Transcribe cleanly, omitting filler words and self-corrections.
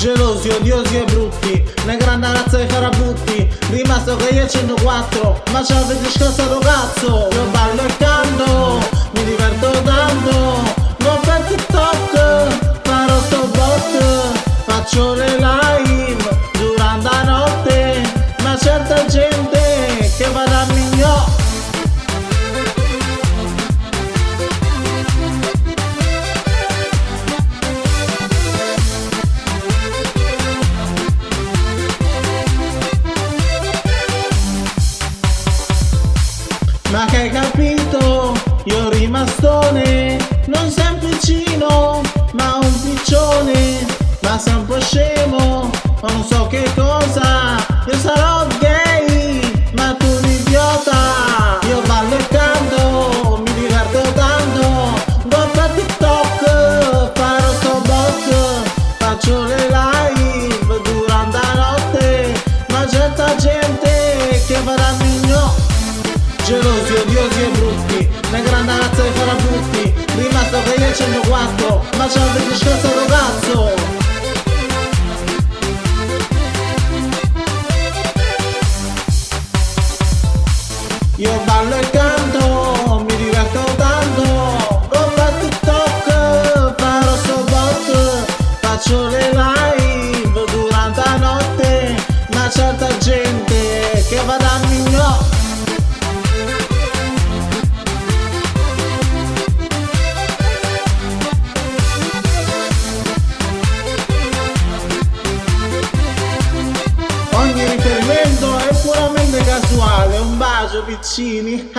Gelosi, odiosi e brutti, una grande razza di farabutti. Rimasto che io 104, ma ci avete scassato cazzo. Io ballo e canto, mi diverto tanto. Non per TikTok, farò sto bot. Faccio le live durante la notte, ma certa gente che va da migliore. Ma che hai capito? Io rimastone, non semplicino, ma un piccione. Ma sei un po' scemo, ma non so che cosa. Io sarò gay, ma tu un idiota. Io ballo e canto, mi diverto tanto. Non per TikTok, farò sto bot. Faccio le live durante la notte, ma certa gente che farà migliore. Gelosi, odiosi e brutti, una grande razza di farabutti. Rimasto che io 104, ma ci avete scassato cazzo. Io ballo e canto, mi diverto tanto. Con per TikTok, farò sto bot. Faccio le live durante la notte, ma certa gente che va da migliore. Ogni riferimento è puramente casuale, un bacio piccini.